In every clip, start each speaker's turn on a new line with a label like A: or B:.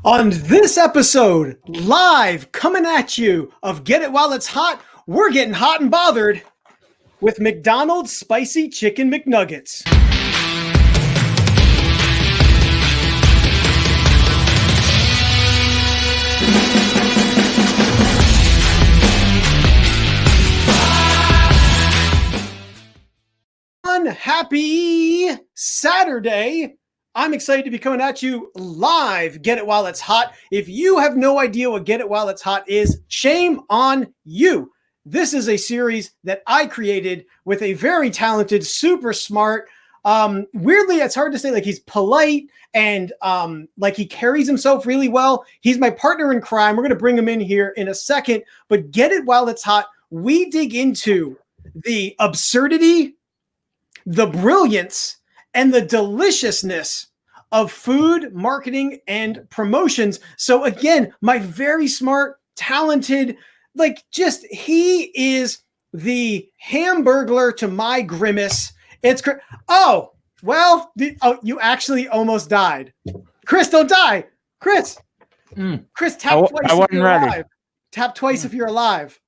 A: On this episode, live coming at you of Get It While It's Hot, we're getting hot and bothered with McDonald's Spicy Chicken McNuggets. Happy Saturday. I'm excited to be coming at you live, Get It While It's Hot. If you have no idea what Get It While It's Hot is, shame on you. This is a series that I created with a very talented, super smart, weirdly, it's hard to say, like he's polite and like he carries himself really well. He's my partner in crime. We're going to bring him in here in a second, but Get It While It's Hot, we dig into the absurdity, the brilliance, and the deliciousness of food, marketing, and promotions. So again, my very smart, talented, he is the Hamburglar to my Grimace. Oh, well, you actually almost died. Chris, don't die. Chris, tap twice if you're alive. Tap twice if you're alive.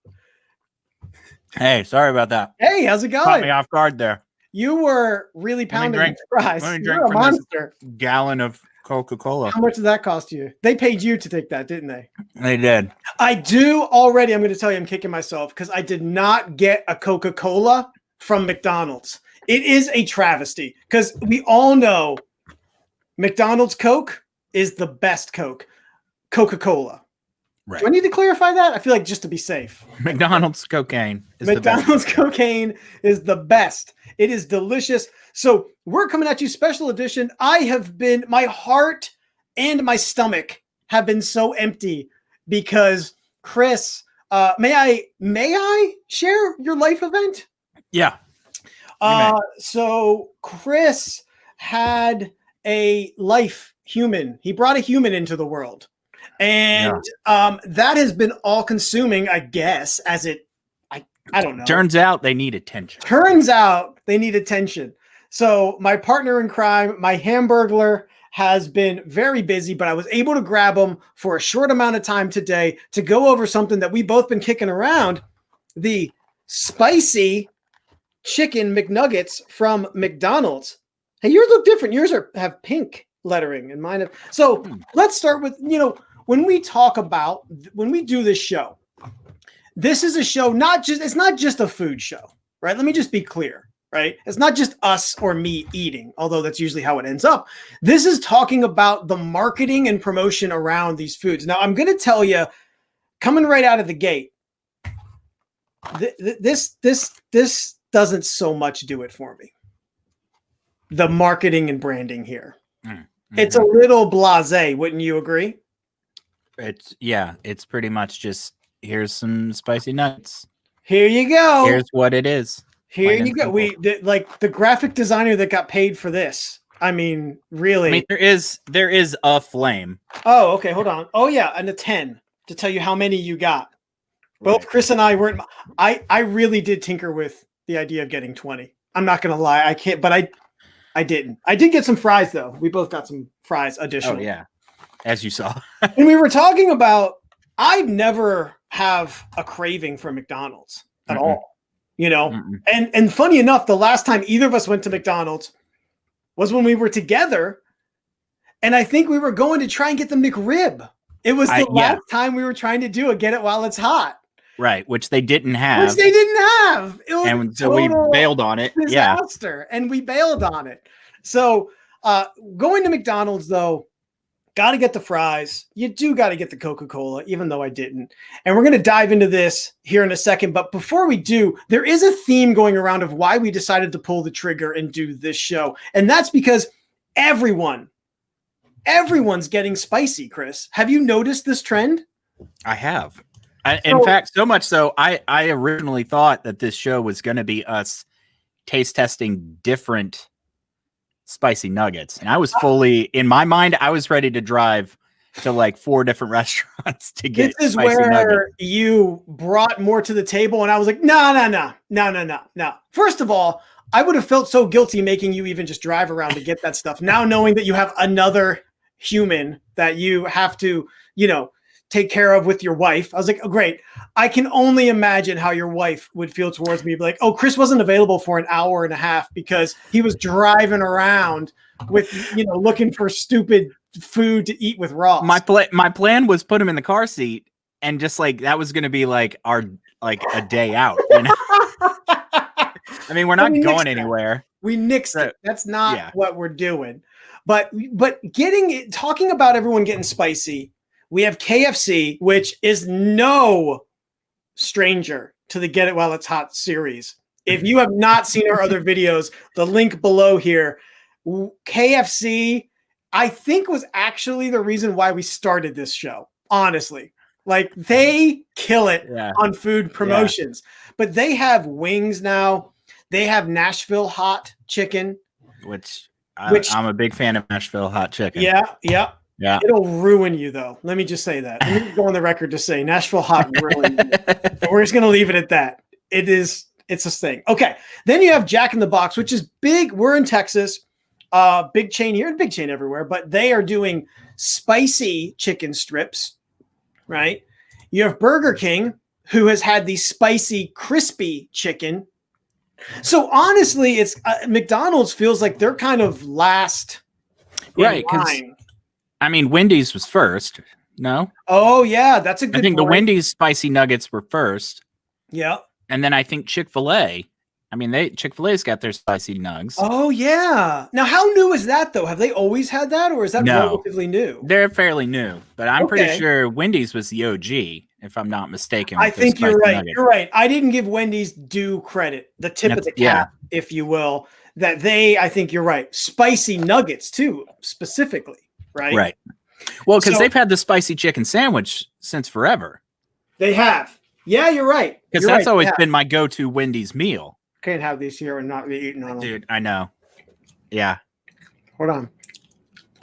B: Hey, sorry about that.
A: Hey, how's it going?
B: Caught me off guard there.
A: You were really pounding fries. You're a monster.
B: Gallon of Coca-Cola.
A: How much did that cost you? They paid you to take that, didn't they?
B: They did.
A: I do already. I'm going to tell you, I'm kicking myself because I did not get a Coca-Cola from McDonald's. It is a travesty because we all know McDonald's Coke is the best Coke. Coca-Cola.
B: Right.
A: Do I need to clarify that? I feel like just to be safe.
B: McDonald's cocaine is
A: McDonald's cocaine is the best. It is delicious. So we're coming at you special edition. My heart and my stomach have been so empty because Chris, may I share your life event?
B: Yeah.
A: So Chris had a life human. He brought a human into the world. And that has been all consuming, I guess, I don't know.
B: Turns out they need attention. So my partner in crime, my Hamburglar, has been very busy, but I was able to grab him for a short amount of time today to go over something that we've both been kicking around, the spicy chicken McNuggets from McDonald's. Hey, yours look different. Yours have pink lettering and mine have. So let's start with, when we do this show, this is a show, it's not just a food show, right? Let me just be clear, right? It's not just us or me eating, although that's usually how it ends up. This is talking about the marketing and promotion around these foods. Now, I'm going to tell you, coming right out of the gate, this doesn't so much do it for me. The marketing and branding here. Mm-hmm. It's a little blasé, wouldn't you agree? It's pretty much just, here's some spicy nuggets.
A: Here you go.
B: Here's what it is.
A: Here you go. The graphic designer that got paid for this. I mean, really.
B: I mean, there is a flame.
A: Oh, okay. Hold on. Oh yeah, and a 10 to tell you how many you got. Both right. Chris and I weren't. I really did tinker with the idea of getting 20. I'm not gonna lie. I can't, but I didn't. I did get some fries though. We both got some fries additionally.
B: Oh yeah, as you saw.
A: And we were talking about. I never have a craving for McDonald's at all, and funny enough, the last time either of us went to McDonald's was when we were together. And I think we were going to try and get the McRib. It was the last time we were trying to do a Get It While It's Hot.
B: Right. Which they didn't have.
A: It was
B: and so we bailed on it.
A: Disaster, and we bailed on it. So going to McDonald's though, got to get the fries. You do got to get the Coca-Cola, even though I didn't. And we're going to dive into this here in a second. But before we do, there is a theme going around of why we decided to pull the trigger and do this show. And that's because everyone's getting spicy, Chris. Have you noticed this trend?
B: I have. In fact, so much so, I originally thought that this show was going to be us taste testing different spicy nuggets, and I was fully in my mind. I was ready to drive to like 4 different restaurants to get.
A: This is where you brought more to the table, and I was like, no. First of all, I would have felt so guilty making you even just drive around to get that stuff. Now knowing that you have another
B: human that you have to, take care of with your wife. I was like, oh, great. I can only imagine how your wife would feel towards me. Like, oh, Chris wasn't available for an hour and a half because he was driving around with, looking for stupid food to eat with Ross.
C: My plan was put him in the car seat and just like that was going to be like our a day out. I mean, we're not going anywhere.
B: We nixed it. That's not what we're doing. But talking about everyone getting spicy. We have KFC, which is no stranger to the Get It While It's Hot series. If you have not seen our other videos, the link below here, KFC, I think was actually the reason why we started this show, honestly. Like they kill it on food promotions, but they have wings now. They have Nashville hot chicken,
C: which I'm a big fan of Nashville hot chicken.
B: Yeah. It'll ruin you though. Let me just say that. Let me go on the record to say Nashville hot ruined you. But we're just going to leave it at that. It's a thing. Okay. Then you have Jack in the Box, which is big. We're in Texas, big chain here and big chain everywhere, but they are doing spicy chicken strips, right? You have Burger King, who has had the spicy, crispy chicken. So honestly, it's McDonald's feels like they're kind of last
C: in line. I mean, Wendy's was first. No.
B: Oh yeah, that's a good.
C: I think the Wendy's spicy nuggets were first.
B: Yeah.
C: And then I think Chick-fil-A. I mean, Chick-fil-A's got their spicy nugs.
B: Oh yeah. Now, how new is that though? Have they always had that, or is that relatively new?
C: They're fairly new, but I'm pretty sure Wendy's was the OG, if I'm not mistaken.
B: I think you're right. Nuggets. You're right. I didn't give Wendy's due credit, the tip of the cap, if you will. I think you're right. Spicy nuggets too, specifically. Right.
C: Well, because they've had the spicy chicken sandwich since forever.
B: They have. Yeah, you're right.
C: Because that's always been my go-to Wendy's meal.
B: Can't have these here and not be eating on them.
C: Dude, I know. Yeah.
B: Hold on.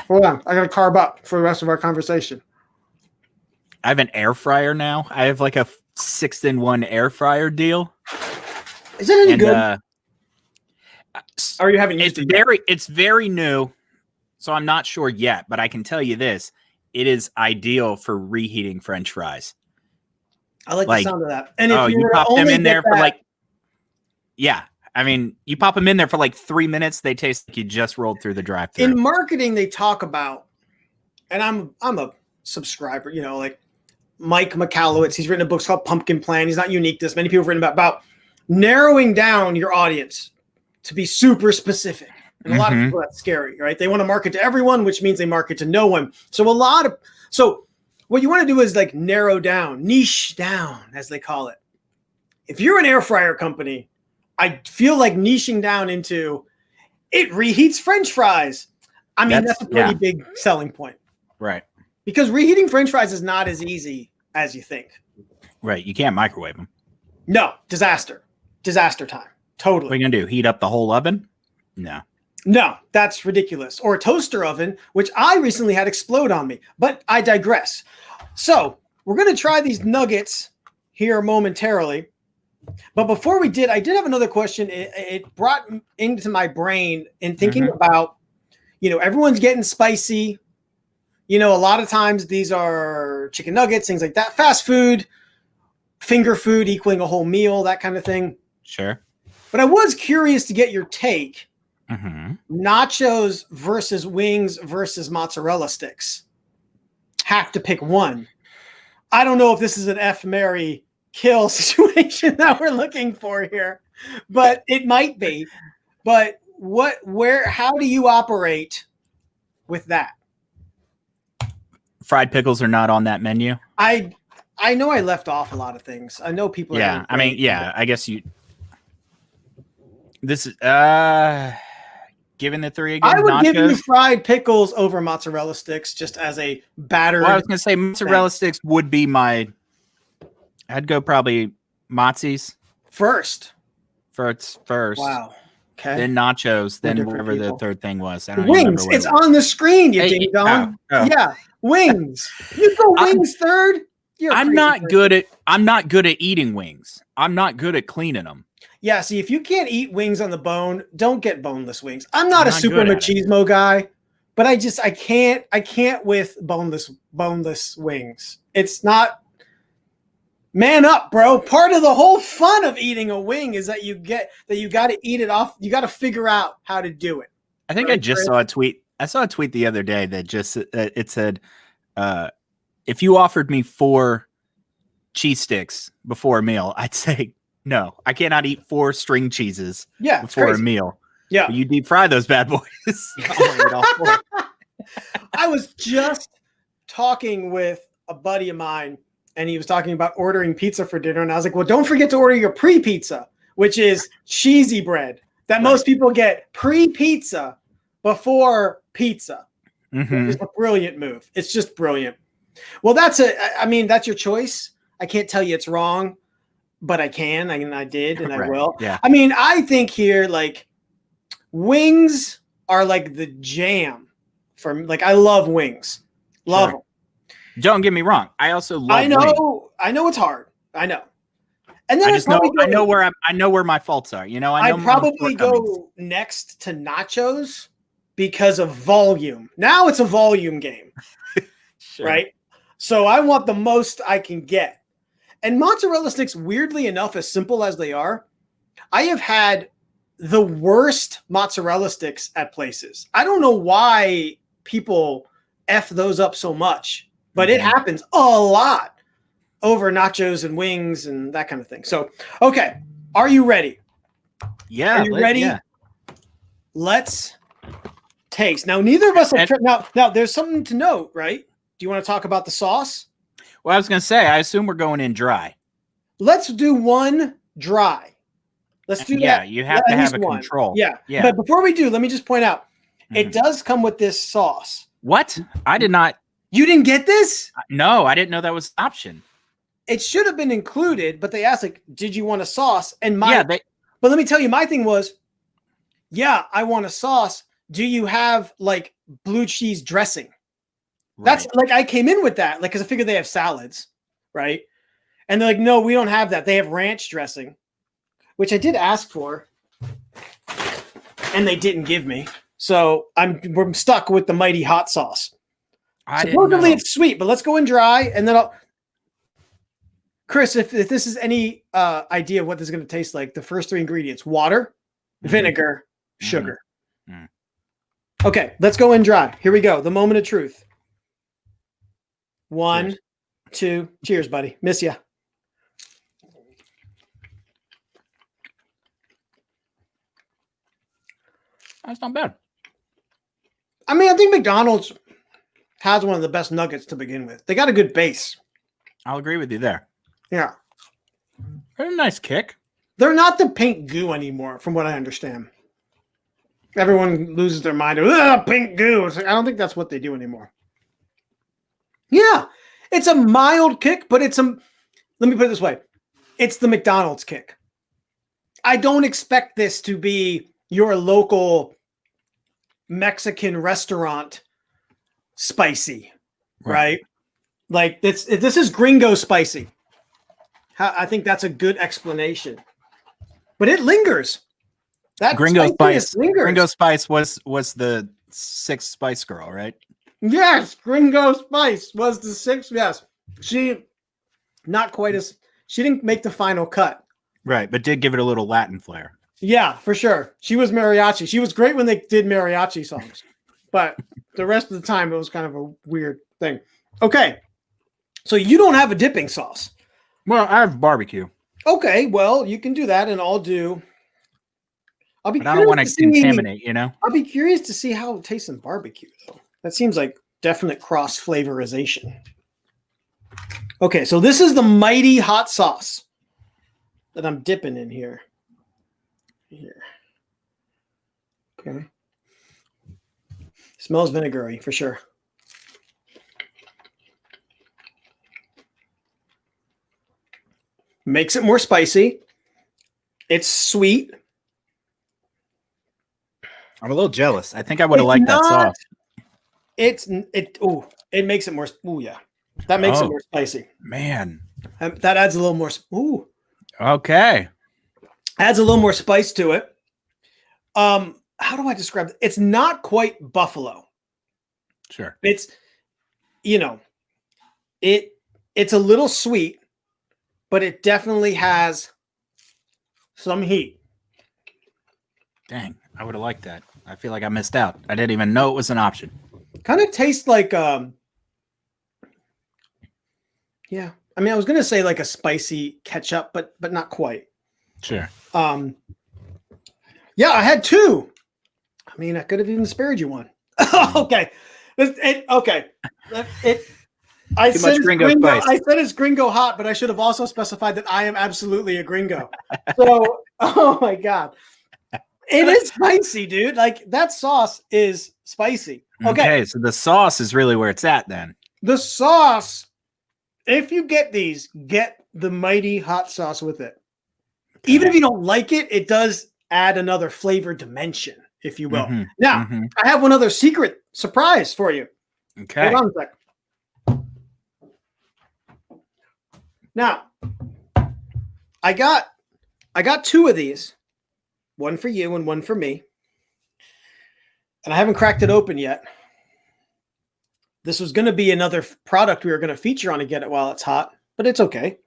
B: I got to carb up for the rest of our conversation.
C: I have an air fryer now. I have like a 6-in-1 air fryer deal.
B: Is it any good? Or you haven't used it?
C: It's very new. So I'm not sure yet, but I can tell you this. It is ideal for reheating French fries.
B: I like the sound of that. And if
C: you pop them in there for I mean, you pop them in there for like 3 minutes. They taste like you just rolled through the drive-thru.
B: In marketing, they talk about, and I'm a subscriber, like Mike Michalowicz. He's written a book called Pumpkin Plan. He's not unique to this. Many people have written about narrowing down your audience to be super specific. And a lot of people, that's scary, right? They want to market to everyone, which means they market to no one. So what you want to do is like narrow down, niche down, as they call it. If you're an air fryer company, I feel like niching down into it reheats French fries. I mean, that's a pretty big selling point.
C: Right.
B: Because reheating French fries is not as easy as you think.
C: Right. You can't microwave them.
B: No. Disaster time. Totally.
C: What are you going to do? Heat up the whole oven?
B: No, that's ridiculous. Or a toaster oven, which I recently had explode on me, but I digress. So we're going to try these nuggets here momentarily. But before we did, I did have another question. It brought into my brain in thinking about, everyone's getting spicy. A lot of times these are chicken nuggets, things like that, fast food, finger food equaling a whole meal, that kind of thing.
C: Sure.
B: But I was curious to get your take. Nachos versus wings versus mozzarella sticks. Have to pick one. I don't know if this is an F, marry, kill situation that we're looking for here, but it might be. But how do you operate with that?
C: Fried pickles are not on that menu.
B: I know I left off a lot of things. I know people.
C: Yeah, I guess you. This is given the three again.
B: I would give you fried pickles over mozzarella sticks just as a battered.
C: Well, I was going to say mozzarella sticks would be I'd go probably Mozzies
B: first.
C: First.
B: Wow. Okay.
C: Then nachos. Then whatever the third thing was. I don't
B: wings. It's on the screen. You ding dong. Yeah, wings. You go wings third.
C: I'm not good at eating wings. I'm not good at cleaning them.
B: Yeah, see, if you can't eat wings on the bone, don't get boneless wings. I'm not a super machismo guy, but I can't with boneless wings. It's not. Man up, bro. Part of the whole fun of eating a wing is that you got to eat it off. You got to figure out how to do it.
C: I think I just saw a tweet. I saw a tweet the other day that just it said, if you offered me 4 cheese sticks before a meal, I'd say no. I cannot eat 4 string cheeses before a meal.
B: Yeah,
C: but you deep fry those bad boys. I'll eat all 4.
B: I was just talking with a buddy of mine, and he was talking about ordering pizza for dinner, and I was like, well, don't forget to order your pre-pizza, which is cheesy bread that most people get pre-pizza before pizza. Which is a brilliant move. It's just brilliant. Well, that's your choice. I can't tell you it's wrong, but I can. I did, and I will.
C: Yeah.
B: I mean, I think here, like, wings are like the jam for, like, I love wings. Love them.
C: Don't get me wrong. I also love
B: wings. I know it's hard. I know. And then
C: I know where my faults are. You know,
B: I'd probably go next to nachos because of volume. Now it's a volume game. Sure. Right? So I want the most I can get. And mozzarella sticks, weirdly enough, as simple as they are, I have had the worst mozzarella sticks at places. I don't know why people F those up so much, but it happens a lot over nachos and wings and that kind of thing. So, okay. Are you ready?
C: Yeah.
B: Are you ready? Yeah. Let's taste. Now, neither of us have now there's something to note, right? Do you want to talk about the sauce?
C: Well, I was going to say, I assume we're going in dry.
B: Let's do one dry. Let's do that.
C: Yeah, you have to have a control.
B: Yeah. But before we do, let me just point out, it does come with this sauce.
C: What? I did not.
B: You didn't get this?
C: No, I didn't know that was an option.
B: It should have been included, but they asked, like, did you want a sauce? And but let me tell you, my thing was, yeah, I want a sauce. Do you have, like, blue cheese dressing? Right. That's like, I came in with that, like, because I figured they have salads, right? And they're like, no, we don't have that. They have ranch dressing, which I did ask for, and they didn't give me. So we're stuck with the mighty hot sauce. Supposedly it's sweet, but let's go in dry, and then Chris, if this is any idea of what this is going to taste like, the first 3 ingredients: water, vinegar, sugar. Okay, let's go in dry. Here we go. The moment of truth. 1, 2, cheers, buddy. Miss ya.
C: That's not bad.
B: I mean, I think McDonald's has one of the best nuggets to begin with. They got a good base.
C: I'll agree with you there.
B: Yeah.
C: They're a nice kick.
B: They're not the pink goo anymore, from what I understand. Everyone loses their mind. Pink goo. It's like, I don't think that's what they do anymore. Yeah. It's a mild kick, but let me put it this way. It's the McDonald's kick. I don't expect this to be your local Mexican restaurant spicy, right? Like this is gringo spicy. I think that's a good explanation. But it lingers. That
C: gringo spice
B: lingers.
C: Gringo spice was the 6th Spice Girl, right?
B: Yes, Gringo Spice was the 6th. Yes. She didn't make the final cut.
C: Right, but did give it a little Latin flair.
B: Yeah, for sure. She was mariachi. She was great when they did mariachi songs. But the rest of the time, it was kind of a weird thing. Okay. So you don't have a dipping sauce.
C: Well, I have barbecue.
B: Okay, well, you can do that, and I'll be. But I don't want to
C: contaminate, you know?
B: I'll be curious to see how it tastes in barbecue, though. That seems like definite cross-flavorization. Okay, so this is the mighty hot sauce that I'm dipping in here. Okay. Smells vinegary for sure. Makes it more spicy. It's sweet.
C: I'm a little jealous. I think I would have liked that sauce.
B: It makes it more. Ooh, yeah. That makes it more spicy.
C: Man.
B: That adds a little more. Ooh.
C: Okay.
B: Adds a little more spice to it. How do I describe it? It's not quite buffalo.
C: Sure.
B: It's, it's a little sweet, but it definitely has some heat.
C: Dang, I would have liked that. I feel like I missed out. I didn't even know it was an option.
B: Kind of tastes like, yeah. I mean, I was gonna say like a spicy ketchup, but not quite.
C: Sure.
B: Yeah, I had two. I mean, I could have even spared you one. Okay. I said it's gringo hot, but I should have also specified that I am absolutely a gringo. So, oh my God. It is spicy, dude. Like that sauce is spicy.
C: Okay, so the sauce is really where it's at then.
B: The sauce, if you get these, get the mighty hot sauce with it. Okay. Even if you don't like it, it does add another flavor dimension, if you will. Mm-hmm. Now, I have one other secret surprise for you.
C: Okay.
B: Hold on a sec. Now, I got two of these. One for you and one for me. And I haven't cracked it open yet. This was going to be another product we were going to feature on a Get It While It's Hot, but it's okay.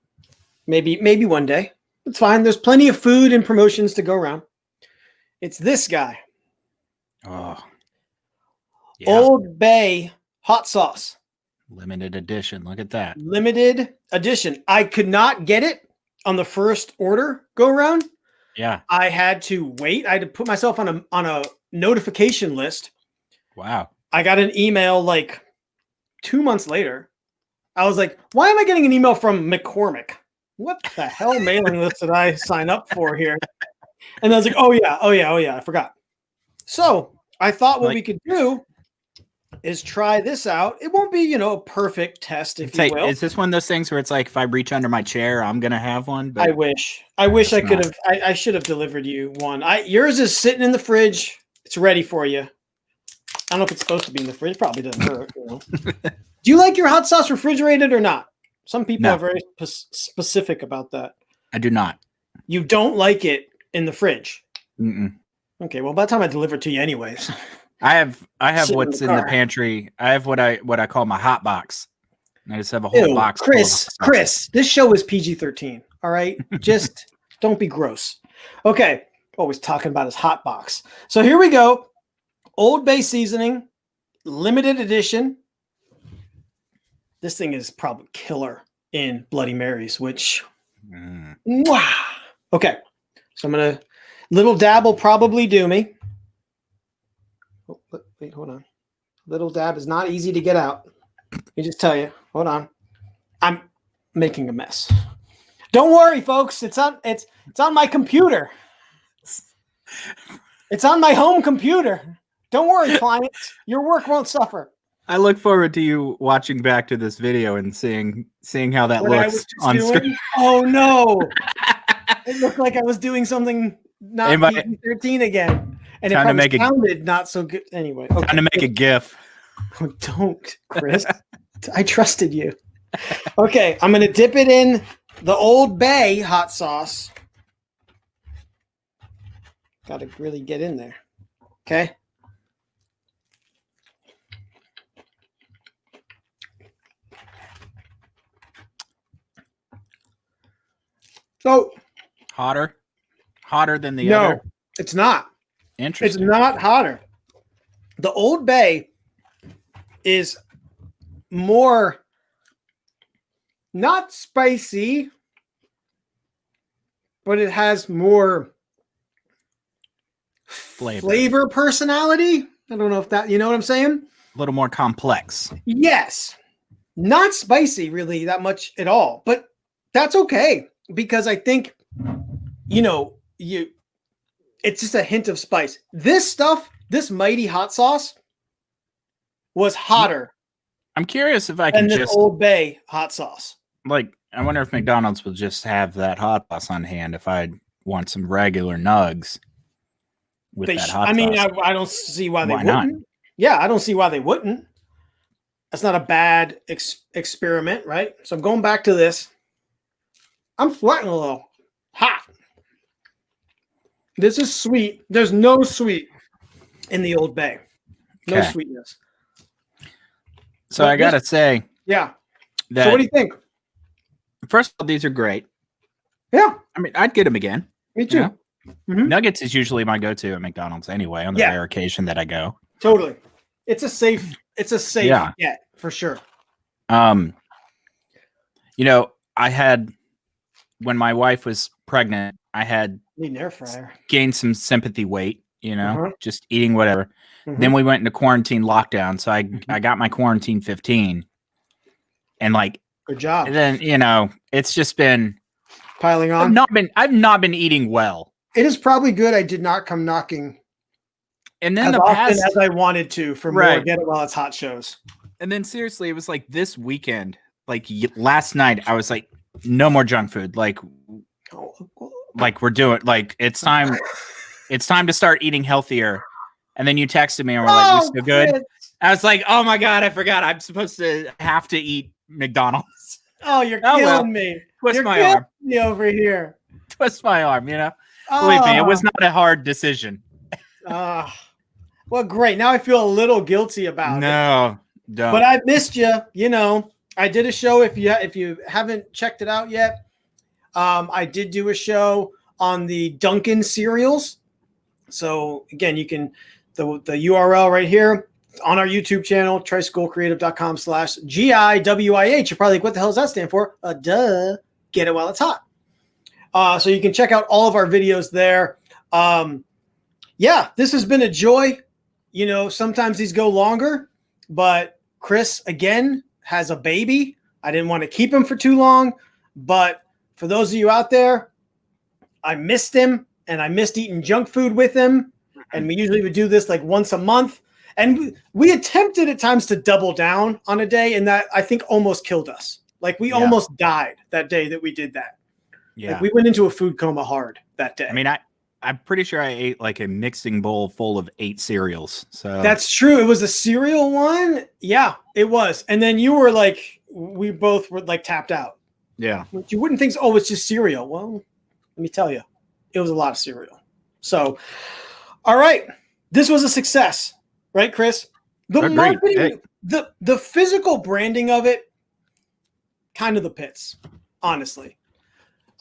B: Maybe one day. It's fine. There's plenty of food and promotions to go around. It's this guy.
C: Oh. Yeah.
B: Old Bay hot sauce.
C: Limited edition. Look at that.
B: Limited edition. I could not get it on the first order go around.
C: Yeah.
B: I had to wait. I had to put myself on a notification list.
C: Wow.
B: I got an email like 2 months later. I was like, why am I getting an email from McCormick? What the hell mailing list did I sign up for here? And I was like, oh yeah, I forgot. So I thought what we could do is try this out. It won't be, a perfect test, if you will.
C: Is this one of those things where it's like, if I reach under my chair, I'm going to have one?
B: But I wish I could have. I should have delivered you one. Yours is sitting in the fridge. It's ready for you. I don't know if it's supposed to be in the fridge. Probably doesn't hurt. Do you like your hot sauce refrigerated or not? Some people are very specific about that.
C: I do not.
B: You don't like it in the fridge?
C: Mm-mm.
B: Okay, well, by the time I deliver it to you anyways.
C: I have what's in the pantry. I have what I call my hot box. I just have a whole box.
B: Chris, this show is PG-13. All right, just don't be gross. Okay, always talking about his hot box. So here we go. Old Bay seasoning, limited edition. This thing is probably killer in Bloody Marys, which wow. Okay, so I'm gonna little dab will probably do me. Oh, wait, hold on. Little dab is not easy to get out. Let me just tell you. Hold on. I'm making a mess. Don't worry, folks. It's on my computer. It's on my home computer. Don't worry, clients. Your work won't suffer.
C: I look forward to you watching back to this video and seeing how that looks on screen.
B: Oh no. It looked like I was doing something not PG-13 again. And
C: time
B: it
C: to make
B: sounded not so good. Anyway. Okay.
C: Time to make a GIF.
B: Oh, don't, Chris. I trusted you. Okay, I'm going to dip it in the Old Bay hot sauce. Got to really get in there. Okay. So
C: hotter than the other.
B: No, it's not.
C: Interesting.
B: It's not hotter. The Old Bay is more not spicy, but it has more flavor personality. I don't know if that, you know what I'm saying?
C: A little more complex.
B: Yes. Not spicy really that much at all, but that's okay because I think, it's just a hint of spice. This stuff, this mighty hot sauce was hotter.
C: I'm curious if I can
B: just
C: just
B: Old Bay hot sauce.
C: Like, I wonder if McDonald's will just have that hot sauce on hand if I want some regular nugs with that hot sauce.
B: I mean, I don't see why they wouldn't.
C: Not?
B: Yeah, I don't see why they wouldn't. That's not a bad experiment, right? So I'm going back to this. I'm sweating a little. Hot. This is sweet. There's no sweet in the Old Bay. No sweetness.
C: So I gotta say,
B: yeah.
C: that
B: So what do you think?
C: first of all, these are great.
B: Yeah,
C: I mean, I'd get them again.
B: me too.
C: You know?
B: Mhm.
C: Nuggets is usually my go-to at McDonald's anyway, on the
B: Yeah.
C: rare occasion that I go.
B: Totally. It's a safe
C: Yeah.
B: get for sure.
C: You know, I had when my wife was pregnant, I had
B: Need an air fryer.
C: gained some sympathy weight, you know,
B: Uh-huh.
C: just eating whatever.
B: Mhm.
C: Then we went into quarantine lockdown, so I got my quarantine 15, and like,
B: Good job.
C: and then you know, it's just been
B: Piling
C: I've
B: on.
C: not been eating well.
B: It is probably good I did not come knocking
C: And then
B: as
C: the
B: often
C: past,
B: as I wanted to for more
C: Right.
B: Get It While It's Hot shows.
C: and then seriously, it was like this weekend, like last night, I was like, no more junk food. Like we're doing, like it's time to start eating healthier. And then you texted me and we're like, we still good?
B: Chris.
C: I was like, oh my God, I forgot. I'm supposed to have to eat McDonald's.
B: Oh, you're
C: Oh,
B: killing
C: well.
B: me.
C: Twist
B: You're
C: my
B: killing
C: arm.
B: me over here.
C: Twist my arm, you know? Believe me, it was
B: Oh.
C: not a hard decision.
B: Well, great. Now I feel a little guilty about it.
C: No, don't.
B: But I missed you. You know, I did a show. If you haven't checked it out yet, I did do a show on the Dunkin' cereals. So again, you can the URL right here on our YouTube channel, tricyclecreative.com/GIWIH. You're probably like, what the hell does that stand for? Duh. Get it while it's hot. So you can check out all of our videos there. Yeah, this has been a joy. You know, sometimes these go longer, but Chris, again, has a baby. I didn't want to keep him for too long, but for those of you out there, I missed him and I missed eating junk food with him. And we usually would do this like once a month. And we attempted at times to double down on a day, and that I think almost killed us. Like we almost died that day that we did that.
C: Yeah.
B: Like we went into a food coma hard that day.
C: I mean, I'm pretty sure I ate like a mixing bowl full of 8 cereals. So
B: That's true. It was a cereal one. Yeah, it was. And then you were like, we both were like tapped out.
C: yeah.
B: But you wouldn't think, oh, it's just cereal. Well, let me tell you, it was a lot of cereal. So, all right. This was a success, right, Chris? The
C: Agreed.
B: marketing, the physical branding of it, kind of the pits, honestly.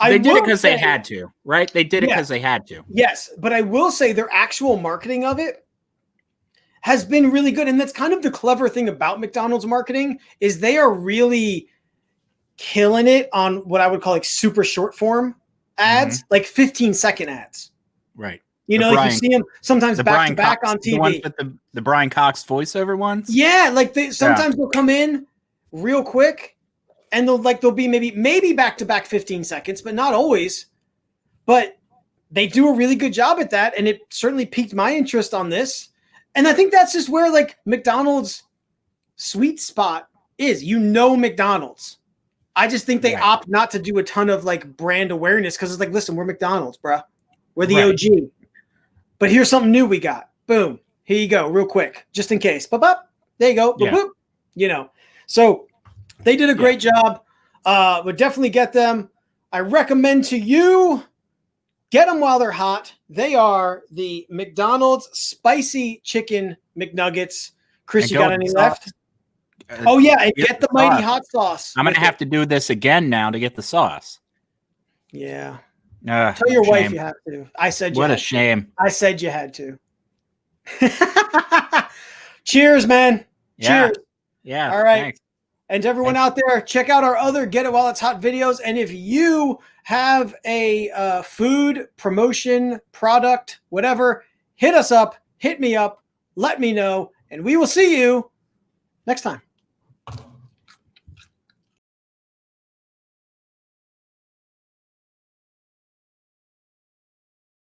C: They did it
B: will
C: because they
B: say-
C: had to, right? They did it
B: Yeah.
C: because they had to.
B: Yes, but I will say their actual marketing of it has been really good. And that's kind of the clever thing about McDonald's marketing is they are really killing it on what I would call like super short form ads, like 15-second ads.
C: Right.
B: You
C: The
B: know, like
C: Brian-
B: you see them sometimes
C: The
B: back
C: Brian
B: to back
C: Cox,
B: on
C: the ones
B: TV.
C: with the Brian Cox voiceover ones.
B: Yeah, like they sometimes they'll come in real quick and they'll be maybe back to back 15 seconds, but not always. But they do a really good job at that, and it certainly piqued my interest on this. And I think that's just where like McDonald's sweet spot is. You know, McDonald's. I just think they opt not to do a ton of like brand awareness because it's like, listen, we're McDonald's, bruh. We're the OG. But here's something new we got. Boom. Here you go, real quick, just in case. Bop. There you go. Boop, boop. You know. So they did a great job. Would definitely get them. I recommend to you, get them while they're hot. They are the McDonald's spicy chicken McNuggets. Chris,
C: And
B: you
C: go
B: got
C: with
B: any
C: the
B: left?
C: sauce.
B: Oh yeah, and
C: Get
B: get
C: the
B: the mighty
C: sauce.
B: hot sauce.
C: I'm gonna
B: with
C: have
B: it.
C: to do this again now to get the sauce.
B: Yeah. Tell your
C: shame.
B: wife you have to. I said you
C: What a
B: had to.
C: shame.
B: I said you had to. Cheers, man.
C: Yeah.
B: Cheers.
C: Yeah.
B: All right.
C: Thanks.
B: And to everyone out there, check out our other Get It While It's Hot videos. And if you have a food promotion product, whatever, hit us up, hit me up, let me know, and we will see you next time.